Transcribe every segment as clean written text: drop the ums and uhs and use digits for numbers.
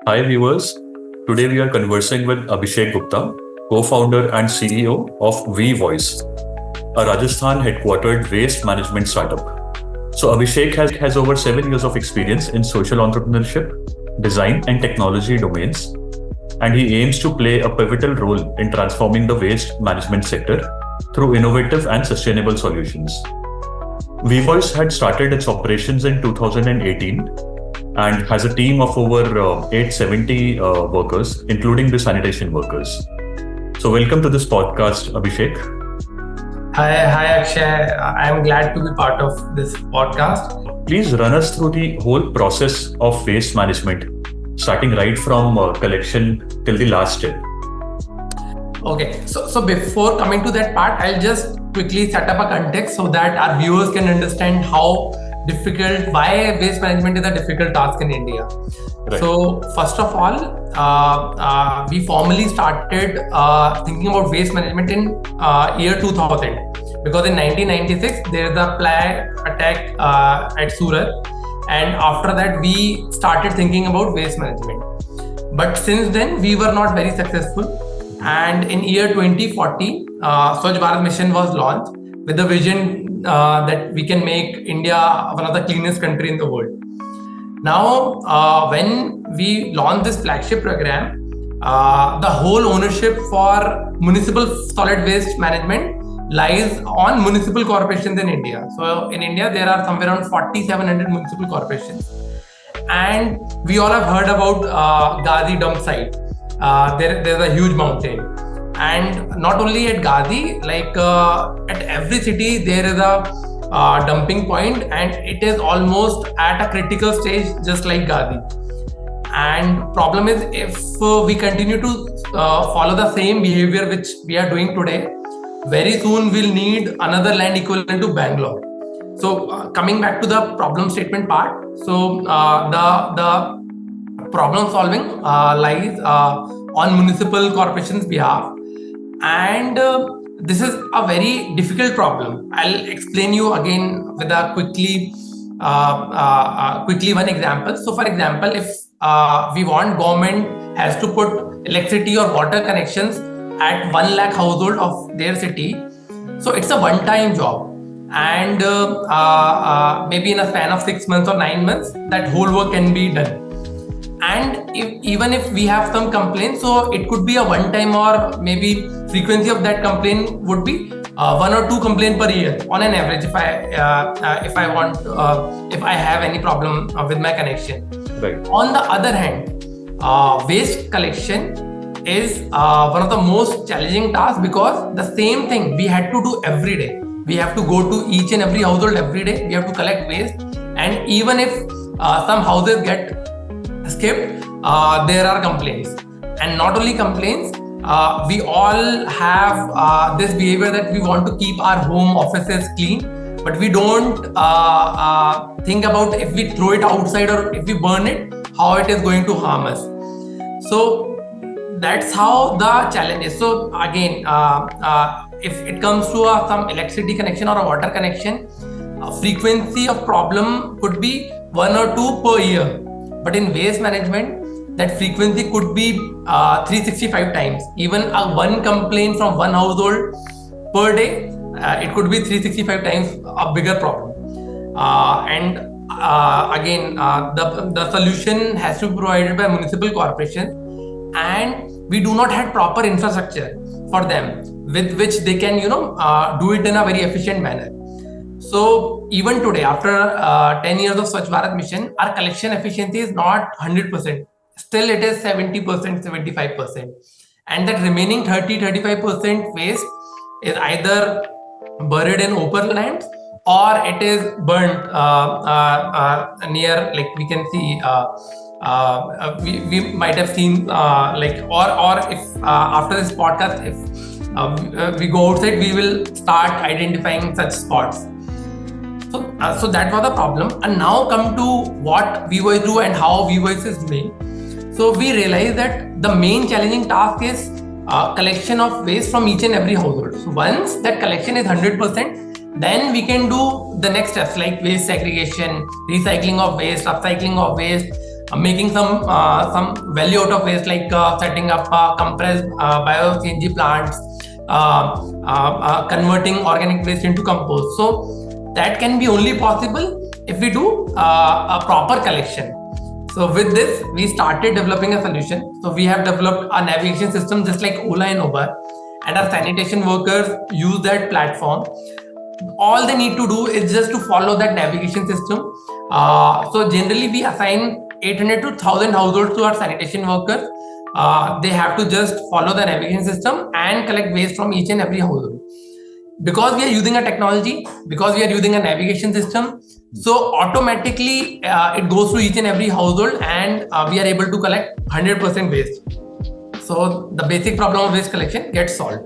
Hi viewers, today we are conversing with Abhishek Gupta, co-founder and CEO of WeVOIS, a Rajasthan headquartered waste management startup. So Abhishek has over 7 years of experience in social entrepreneurship, design and technology domains, and he aims to play a pivotal role in transforming the waste management sector through innovative and sustainable solutions. WeVoice had started its operations in 2018 and has a team of over 870 workers, including the sanitation workers. So, welcome to this podcast, Abhishek. Hi, Akshay. I'm glad to be part of this podcast. Please run us through the whole process of waste management, starting right from collection till the last step. Okay, so before coming to that part, I'll just quickly set up a context so that our viewers can understand why waste management is a difficult task in India. Right. So, first of all, we formally started thinking about waste management in year 2000 because in 1996 there is a plague attack at Surat, and after that we started thinking about waste management. But since then we were not very successful. And in year 2040, Swachh Bharat mission was launched with the vision that we can make India one of the cleanest country in the world. Now, when we launched this flagship program, the whole ownership for municipal solid waste management lies on municipal corporations in India. So in India, there are somewhere around 4,700 municipal corporations. And we all have heard about Ghazi dump site. There's a huge mountain, and not only at Ghazi, at every city there is a dumping point, and it is almost at a critical stage, just like Ghazi. And problem is, if we continue to follow the same behavior which we are doing today, very soon we'll need another land equivalent to Bangalore. So coming back to the problem statement part, so the problem solving lies on municipal corporations' behalf, and this is a very difficult problem. I'll explain you again with a quickly one example. So, for example, if we want government has to put electricity or water connections at 1 lakh household of their city, so it's a one-time job. And maybe in a span of 6 months or 9 months, that whole work can be done. And even if we have some complaints, so it could be a one time, or maybe frequency of that complaint would be 1 or 2 complaints per year on an average. If I have any problem with my connection. Right. On the other hand, waste collection is one of the most challenging tasks because the same thing we had to do every day. We have to go to each and every household every day. We have to collect waste, and even if some houses get skipped, there are complaints. And not only complaints, we all have this behavior that we want to keep our home offices clean, but we don't think about if we throw it outside or if we burn it, how it is going to harm us. So that's how the challenge is. So again, if it comes to some electricity connection or a water connection, frequency of problem could be 1 or 2 per year. But in waste management, that frequency could be 365 times. Even one complaint from one household per day, it could be 365 times a bigger problem. And again, the solution has to be provided by municipal corporations, and we do not have proper infrastructure for them with which they can, do it in a very efficient manner. So even today, after 10 years of Swachh Bharat mission, our collection efficiency is not 100%. Still, it is 70%, 75%. And that remaining 30-35% waste is either buried in open lands or it is burnt near, like we can see, we might have seen, or if after this podcast, if we go outside, we will start identifying such spots. So that was the problem. And now come to what WeVOIS do and how WeVOIS is doing. So we realize that the main challenging task is collection of waste from each and every household. So once that collection is 100%, then we can do the next steps like waste segregation, recycling of waste, upcycling of waste, making some value out of waste, like setting up compressed bio-CNG plants, converting organic waste into compost. So that can be only possible if we do a proper collection. So with this, we started developing a solution. So we have developed a navigation system just like Ola and Uber, and our sanitation workers use that platform. All they need to do is just to follow that navigation system. So generally we assign 800 to 1000 households to our sanitation workers. They have to just follow the navigation system and collect waste from each and every household. Because we are using a technology, because we are using a navigation system, so automatically it goes to each and every household, and we are able to collect 100% waste. So the basic problem of waste collection gets solved.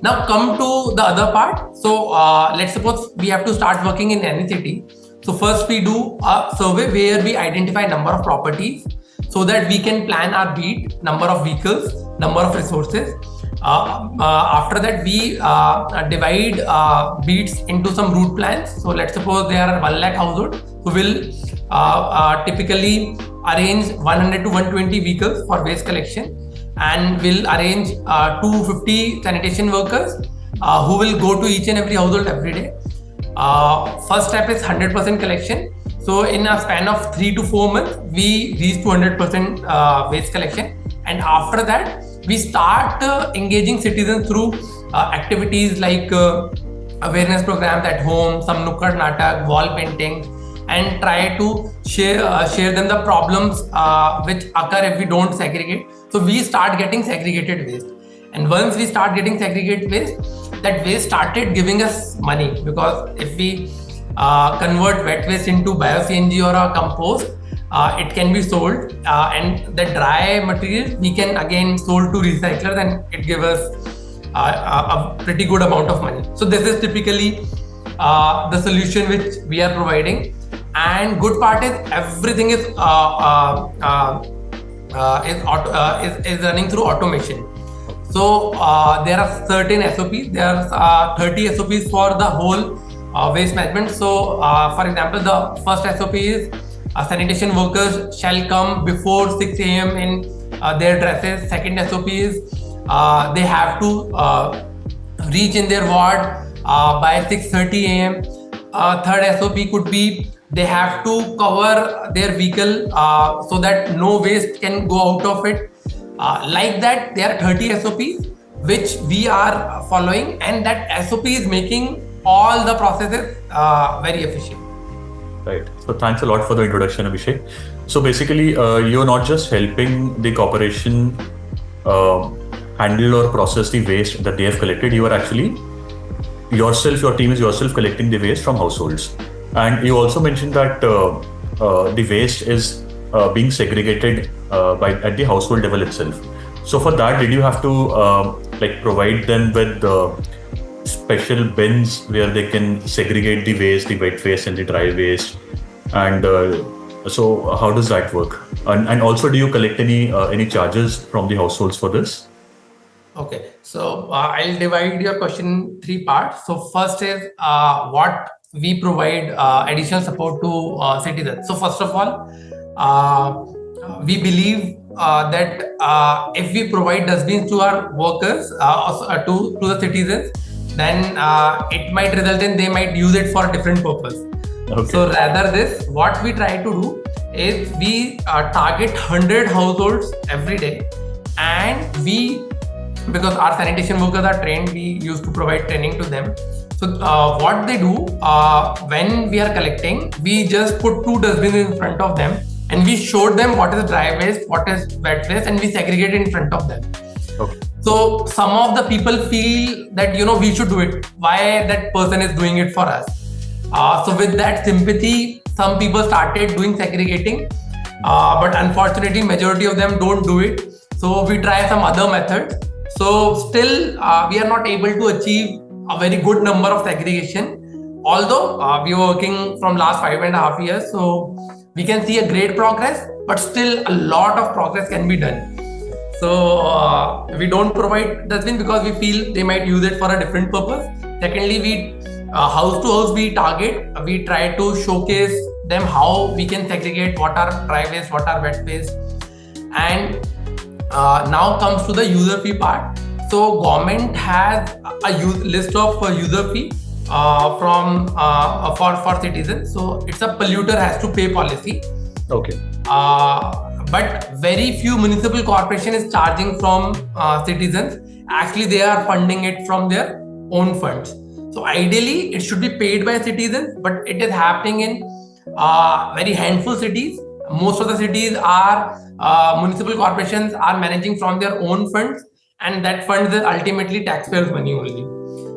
Now come to the other part. So let's suppose we have to start working in any city. So first we do a survey where we identify number of properties so that we can plan our beat, number of vehicles, number of resources. After that, we divide beats into some route plans. So let's suppose there are 1 lakh households. So we'll typically arrange 100 to 120 vehicles for waste collection, and we'll arrange 250 sanitation workers who will go to each and every household every day. First step is 100% collection. So in a span of 3 to 4 months, we reach to 100% waste collection. And after that, we start engaging citizens through activities like awareness programs at home, some nukkad natak, wall painting, and try to share them the problems which occur if we don't segregate. So we start getting segregated waste. And once we start getting segregated waste, that waste started giving us money, because if we convert wet waste into bio-CNG or a compost, it can be sold, and the dry material we can again sold to recyclers, and it gives us a pretty good amount of money. So this is typically the solution which we are providing. And good part is everything is running through automation. So there are certain SOPs. There are 30 SOPs for the whole waste management. So for example, the first SOP is sanitation workers shall come before 6 a.m. in their dresses. Second SOP is they have to reach in their ward by 6:30 a.m. Third SOP could be they have to cover their vehicle so that no waste can go out of it. Like that, there are 30 SOPs which we are following, and that SOP is making all the processes very efficient. Right. So thanks a lot for the introduction, Abhishek. So basically, you're not just helping the corporation handle or process the waste that they have collected. You are actually your team is yourself collecting the waste from households. And you also mentioned that the waste is being segregated at the household level itself. So for that, did you have to provide them with special bins where they can segregate the waste, the wet waste and the dry waste? And so how does that work? And also, do you collect any charges from the households for this? Okay, so I'll divide your question in 3 parts. So first is what we provide additional support to citizens. So first of all, we believe that if we provide dustbins to our workers, to the citizens, then it might result in they might use it for a different purpose. Okay. So rather this, what we try to do is we target 100 households every day, and because our sanitation workers are trained, we used to provide training to them. So what they do, when we are collecting, we just put 2 dustbins in front of them, and we showed them what is dry waste, what is wet waste, and we segregate it in front of them. Okay. So some of the people feel that, we should do it. Why that person is doing it for us? So with that sympathy, some people started doing segregating, but unfortunately, majority of them don't do it. So we try some other methods. So still, we are not able to achieve a very good number of segregation, although we are working from last 5.5 years. So we can see a great progress, but still a lot of progress can be done. So we don't provide dustbin because we feel they might use it for a different purpose. Secondly, we house to house we target. We try to showcase them how we can segregate what are dry waste, what are wet waste. And now comes to the user fee part. So government has a list of user fee for citizens. So it's a polluter has to pay policy. Okay. But very few municipal corporation is charging from citizens. Actually, they are funding it from their own funds. So ideally, it should be paid by citizens, but it is happening in very handful cities. Most of the cities are municipal corporations are managing from their own funds, and that funds is ultimately taxpayers' money only.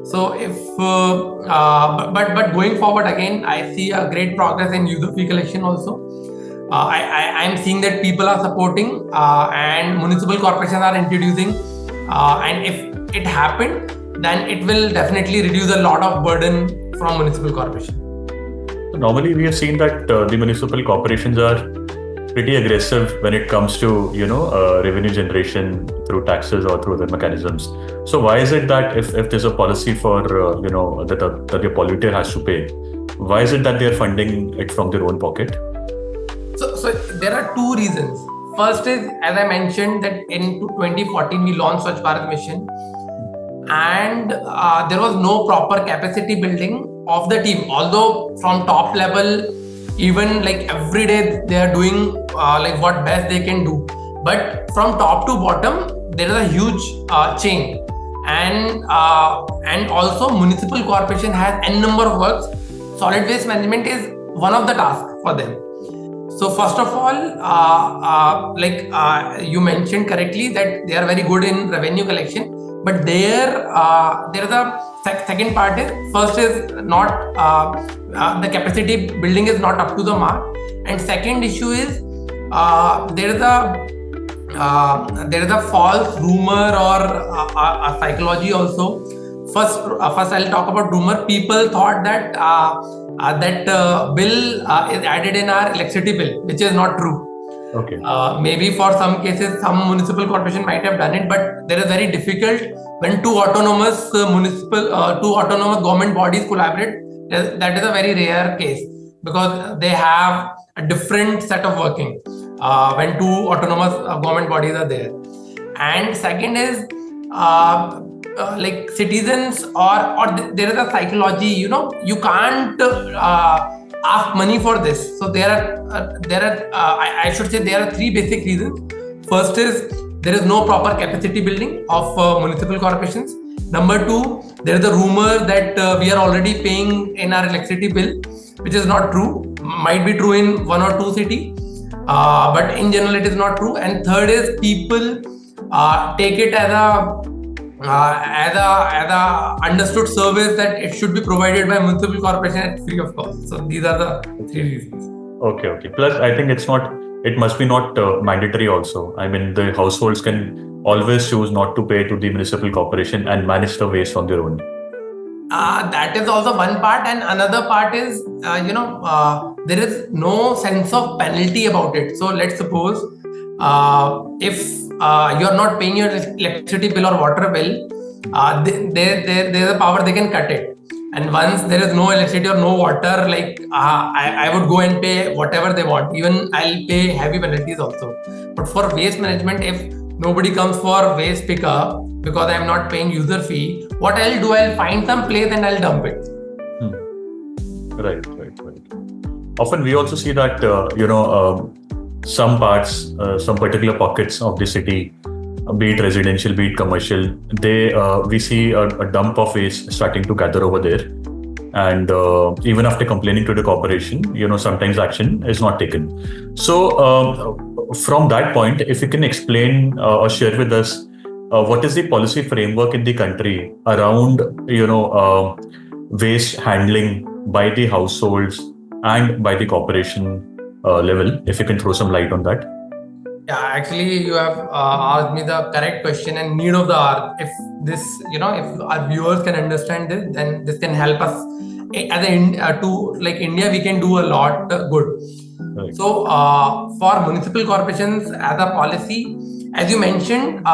So but going forward again, I see a great progress in user fee collection also. I'm seeing that people are supporting and municipal corporations are introducing, and if it happened, then it will definitely reduce a lot of burden from municipal corporation. Normally, we have seen that the municipal corporations are pretty aggressive when it comes to revenue generation through taxes or through other mechanisms. So why is it that if there's a policy for that the polluter has to pay, why is it that they are funding it from their own pocket? So there are two reasons. First is, as I mentioned, that in 2014 we launched Swachh Bharat Mission, and there was no proper capacity building of the team. Although from top level, even like every day they are doing like what best they can do, but from top to bottom there is a huge chain, and also municipal corporation has n number of works. Solid waste management is one of the tasks for them. So first of all, you mentioned correctly that they are very good in revenue collection, but there is a second part is, first is not the capacity building is not up to the mark, and second issue is there is a false rumor or a psychology also. First I'll talk about rumor. People thought that bill is added in our electricity bill, which is not true. Okay. Maybe for some cases, some municipal corporation might have done it, but there is very difficult when two autonomous government bodies collaborate. That is a very rare case because they have a different set of working when two autonomous government bodies are there. And second is like citizens or there is a psychology. You can't ask money for this. So there are I should say there are three basic reasons. First is there is no proper capacity building of municipal corporations. Number two, there is a rumor that we are already paying in our electricity bill, which is not true. Might be true in one or two cities, but in general it is not true. And third is people take it as a understood service that it should be provided by municipal corporation at free of cost. So these are the three reasons. Okay. Plus, I think it must be not mandatory also. I mean, the households can always choose not to pay to the municipal corporation and manage the waste on their own. That is also one part, and another part is there is no sense of penalty about it. So let's suppose if you are not paying your electricity bill or water bill, there is a power they can cut it. And once there is no electricity or no water, like I would go and pay whatever they want. Even I'll pay heavy penalties also. But for waste management, if nobody comes for waste pickup because I'm not paying user fee, what I'll do, I'll find some place and I'll dump it. Right. Often we also see that some parts, some particular pockets of the city, be it residential, be it commercial, we see a dump of waste starting to gather over there. And even after complaining to the corporation, sometimes action is not taken. So from that point, if you can explain or share with us what is the policy framework in the country around waste handling by the households and by the corporation level, if you can throw some light on that. Yeah, actually, you have asked me the correct question and need of the hour. If this, if our viewers can understand this, then this can help us as India, we can do a lot good. Right. So, for municipal corporations as a policy, as you mentioned,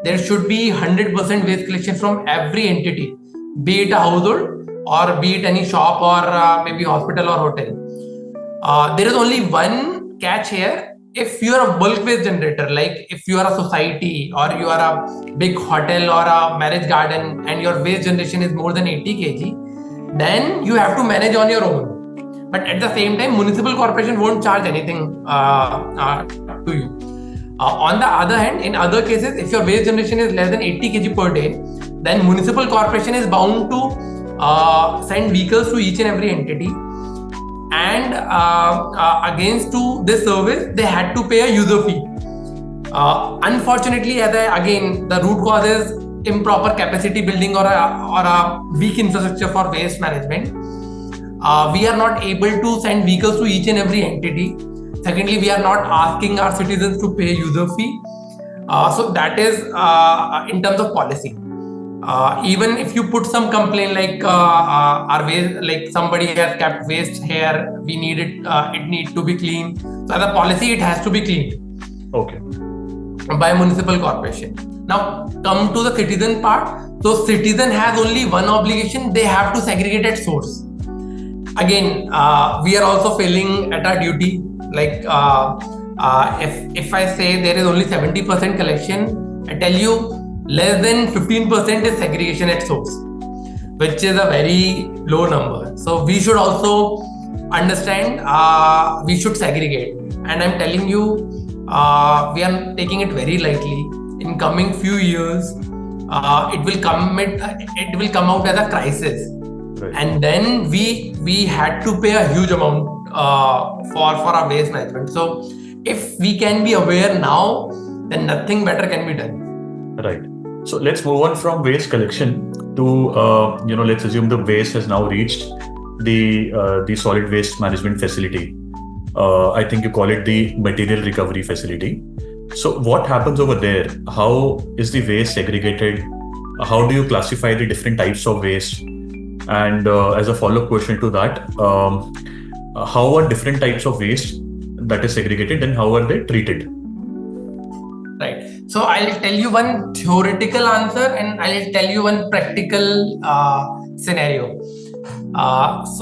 there should be 100% waste collection from every entity. be it a household or be it any shop or maybe hospital or hotel. There is only one catch here. If you are a bulk waste generator, like if you are a society or you are a big hotel or a marriage garden and your waste generation is more than 80 kg, then you have to manage on your own. But at the same time, municipal corporation won't charge anything to you. On the other hand, in other cases, if your waste generation is less than 80 kg per day, then municipal corporation is bound to send vehicles to each and every entity. And against to this service, they had to pay a user fee. Unfortunately, again, the root cause is improper capacity building or a weak infrastructure for waste management. We are not able to send vehicles to each and every entity. Secondly, we are not asking our citizens to pay user fee. So that is in terms of policy. Even if you put some complaint like our waste, like somebody has kept waste here, we need it. It needs to be clean. So as a policy, it has to be cleaned. Okay. By municipal corporation. Now come to the citizen part. So citizen has only one obligation: they have to segregate at source. Again, we are also failing at our duty. Like if I say there is only 70% collection, I tell you less than 15% is segregation at source, which is a very low number. So we should also understand we should segregate. And I'm telling you, we are taking it very lightly. In coming few years, it will come out as a crisis. Right. And then we had to pay a huge amount for our waste management. So if we can be aware now, then nothing better can be done. Right. So let's move on from waste collection to let's assume the waste has now reached the solid waste management facility. I think you call it the material recovery facility. So what happens over there? How is the waste segregated? How do you classify the different types of waste? And as a follow-up question to that, how are different types of waste that is segregated and how are they treated? Right. So I'll tell you one theoretical answer and I'll tell you one practical scenario. As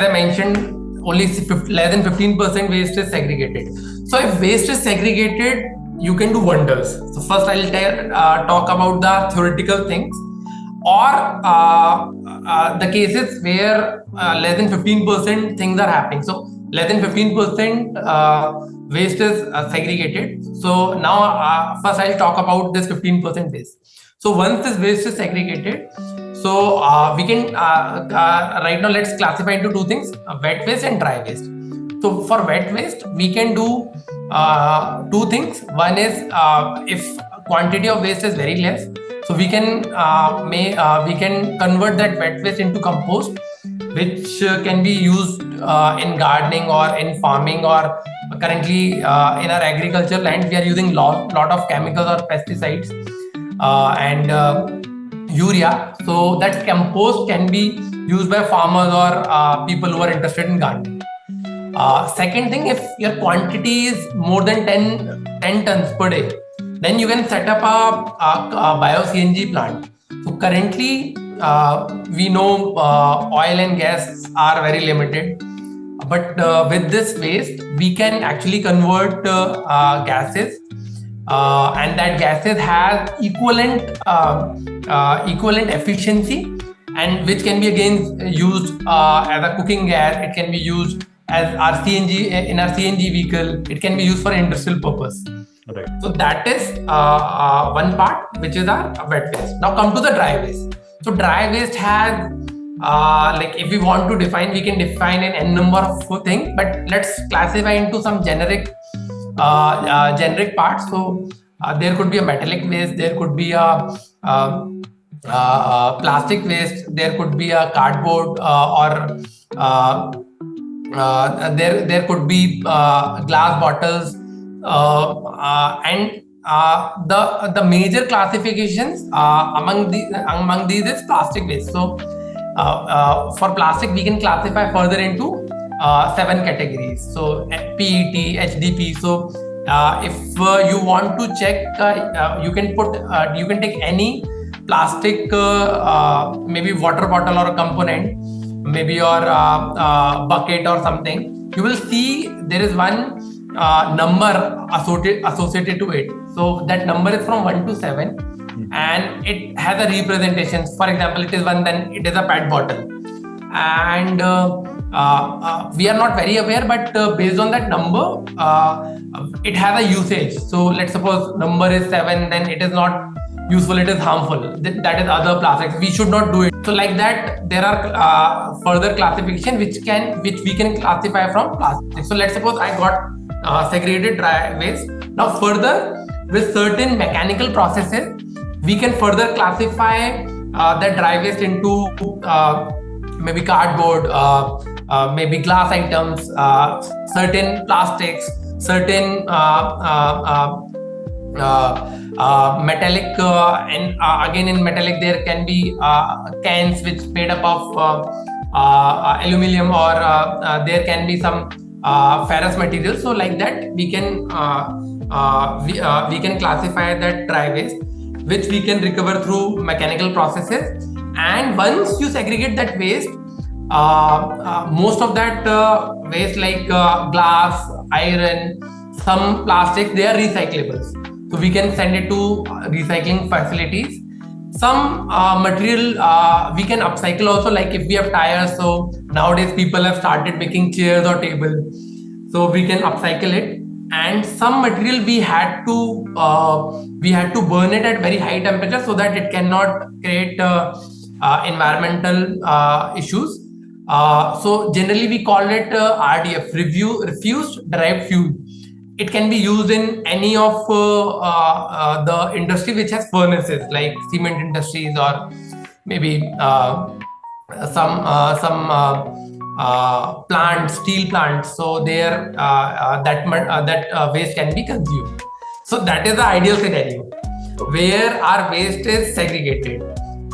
I mentioned, only less than 15% waste is segregated. So if waste is segregated, you can do wonders. So first I'll talk about the theoretical things, or the cases where less than 15% things are happening. So less than 15% waste is segregated. So now first I'll talk about this 15% waste. So once this waste is segregated, so we can right now let's classify into two things: wet waste and dry waste. So for wet waste, we can do two things. One is if quantity of waste is very less, so we can convert that wet waste into compost, which can be used in gardening or in farming, or currently in our agriculture land we are using lot of chemicals or pesticides and urea. So that compost can be used by farmers or people who are interested in gardening. Second thing, if your quantity is more than 10 tons per day, then you can set up a bio-CNG plant. So currently, we know oil and gas are very limited, but with this waste, we can actually convert gases, and that gases has equivalent efficiency, and which can be again used as a cooking gas. It can be used as our CNG in our CNG vehicle. It can be used for industrial purpose. Right. So that is one part, which is our wet waste. Now come to the dry waste. So dry waste has like if we want to define, we can define an n number of things, but let's classify into some generic parts. So there could be a metallic waste, there could be a plastic waste, there could be a cardboard or there could be glass bottles, and the major classifications among these is plastic waste. So for plastic, we can classify further into 7 categories. So PET, HDP. So if you want to check, you can take any plastic, maybe water bottle or a component, maybe your bucket or something, you will see there is one number associated to it. So that number is from 1 to 7, and it has a representation. For example, it is 1, then it is a PET bottle. And we are not very aware, but based on that number, it has a usage. So let's suppose number is 7, then it is not useful, it is harmful. That is other plastics. We should not do it. So like that, there are further classification which we can classify from plastic. So let's suppose I got segregated dry waste. Now further, with certain mechanical processes, we can further classify that dry waste into maybe cardboard, maybe glass items, certain plastics, certain metallic, and again in metallic there can be cans which made up of aluminum, or there can be some ferrous material. So like that we can classify that dry waste, which we can recover through mechanical processes. And once you segregate that waste, most of that waste like glass, iron, some plastics, they are recyclables. So we can send it to recycling facilities. Some material we can upcycle also, like if we have tires. So nowadays people have started making chairs or tables. So we can upcycle it. And some material we had to burn it at very high temperature so that it cannot create environmental issues. So generally we call it RDF, refused derived fuel. It can be used in any of the industry which has furnaces, like cement industries, or maybe some plants, steel plants. So there that waste can be consumed. So that is the ideal scenario where our waste is segregated.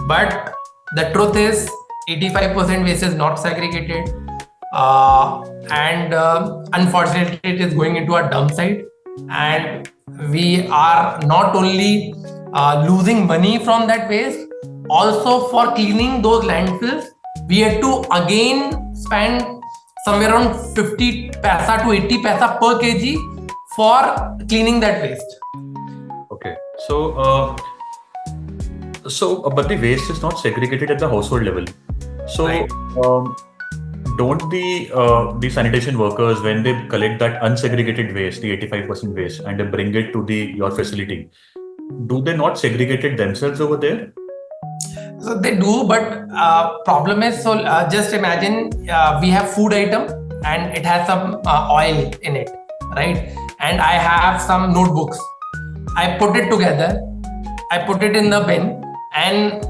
But the truth is 85% waste is not segregated. And unfortunately it is going into a dump site, and we are not only losing money from that waste, also for cleaning those landfills we had to again spend somewhere around 50 paisa to 80 paisa per kg for cleaning that waste. Okay, but the waste is not segregated at the household level. So Right. Don't the sanitation workers, when they collect that unsegregated waste, the 85% waste, and they bring it to your facility, do they not segregate it themselves over there? So they do, but problem is, so just imagine we have food item and it has some oil in it, right? And I have some notebooks. I put it together, I put it in the bin, and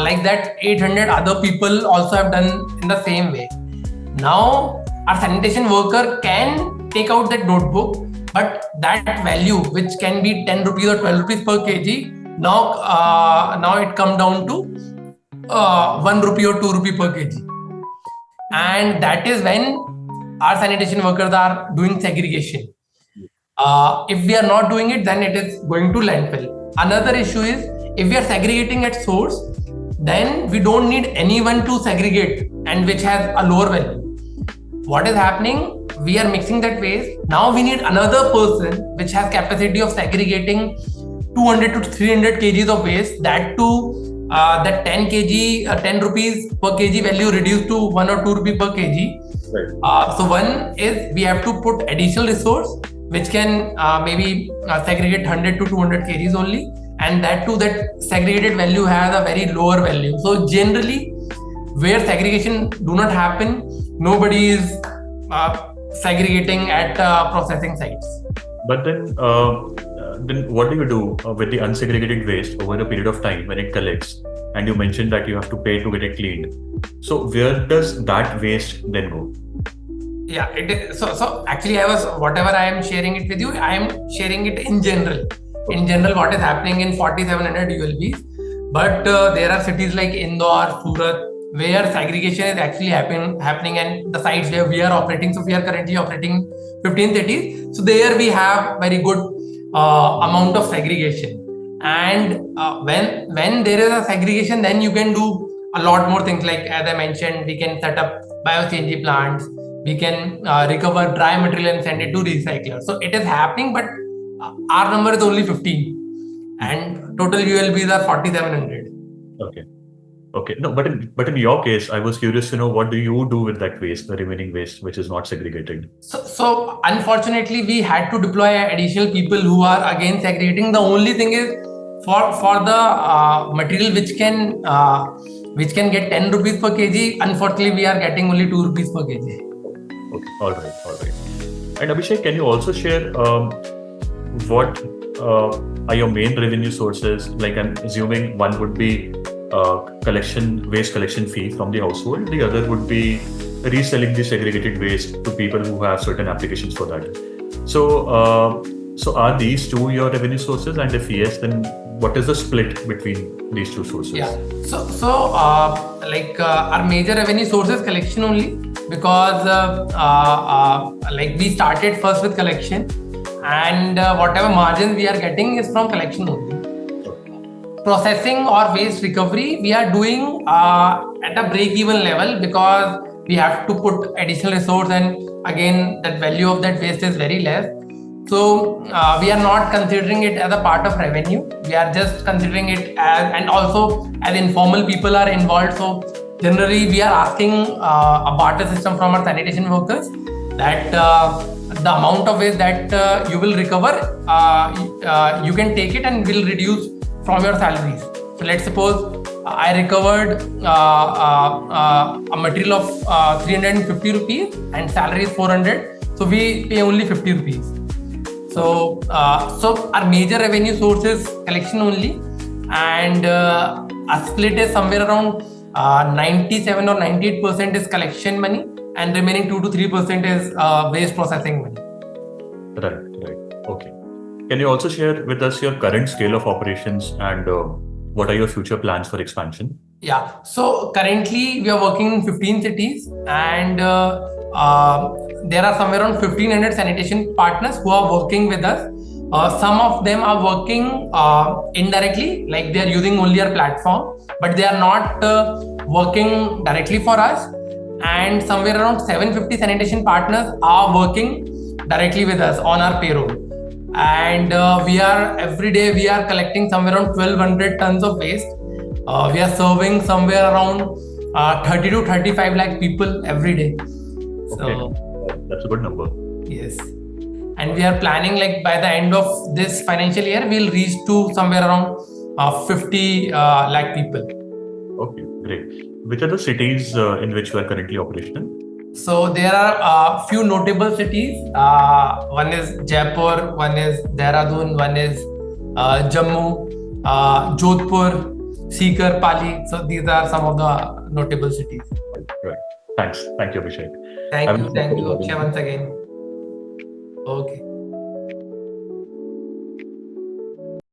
like that 800 other people also have done in the same way. Now our sanitation worker can take out that notebook, but that value, which can be 10 rupees or 12 rupees per kg, now it come down to 1 rupee or 2 rupee per kg. And that is when our sanitation workers are doing segregation. If we are not doing it, then it is going to landfill. Another issue is, if we are segregating at source, then we don't need anyone to segregate, and which has a lower value. What is happening? We are mixing that waste. Now we need another person which has capacity of segregating 200 to 300 kgs of waste. That too, that 10 kg, 10 rupees per kg value reduced to 1 or 2 rupee per kg. Right. So one is we have to put additional resource which can maybe segregate 100 to 200 kgs only, and that too, that segregated value has a very lower value. So generally, where segregation do not happen, nobody is segregating at processing sites. But then what do you do with the unsegregated waste over a period of time when it collects? And you mentioned that you have to pay to get it cleaned. So where does that waste then go? Yeah, it is. So actually, whatever I am sharing it with you, I am sharing it in general. In general, what is happening in 4700 ULBs. But there are cities like Indore, Surat, where segregation is actually happening, and the sites where we are operating. So we are currently operating 15 cities. So there we have very good amount of segregation. And when there is a segregation, then you can do a lot more things. Like as I mentioned, we can set up bioCNG plants. We can recover dry material and send it to recycler. So it is happening, but our number is only 15, and total ULBs are 4,700. Okay. Okay. No, but in your case, I was curious to know, what do you do with that waste, the remaining waste, which is not segregated? So unfortunately, we had to deploy additional people who are again segregating. The only thing is, for the material which can get 10 rupees per kg, unfortunately we are getting only 2 rupees per kg. Okay. All right. All right. And Abhishek, can you also share what are your main revenue sources? Like, I'm assuming one would be waste collection fee from the household. The other would be reselling the segregated waste to people who have certain applications for that. So are these two your revenue sources? And if yes, then what is the split between these two sources? Yeah. So our major revenue source is collection only, because we started first with collection, and whatever margins we are getting is from collection only. Processing or waste recovery, we are doing at a break-even level, because we have to put additional resource, and again that value of that waste is very less. So we are not considering it as a part of revenue. We are just considering it as, and also as informal people are involved. So generally we are asking a barter system from our sanitation workers, that the amount of waste that you will recover, you can take it and will reduce from your salaries. So let's suppose I recovered a material of 350 rupees and salary is 400. So we pay only 50 rupees. So our major revenue source is collection only, and a split is somewhere around 97 or 98% is collection money, and remaining 2 to 3% is waste processing money. Right. Okay. Can you also share with us your current scale of operations, and what are your future plans for expansion? Yeah. So currently we are working in 15 cities, and there are somewhere around 1,500 sanitation partners who are working with us. Some of them are working indirectly, like they are using only our platform, but they are not working directly for us. And somewhere around 750 sanitation partners are working directly with us on our payroll. And every day we are collecting somewhere around 1,200 tons of waste. We are serving somewhere around 30 to 35 lakh people every day. Okay. So that's a good number. yes, and we are planning, like by the end of this financial year, we'll reach to somewhere around 50 lakh people. Okay, great. Which are the cities in which you are currently operational? So there are a few notable cities. One is Jaipur, one is Dehradun, one is Jammu, Jodhpur, Sikar, Pali. So these are some of the notable cities. Right. Thanks. Thank you, Abhishek. Thank you, Akshay, once again. Okay.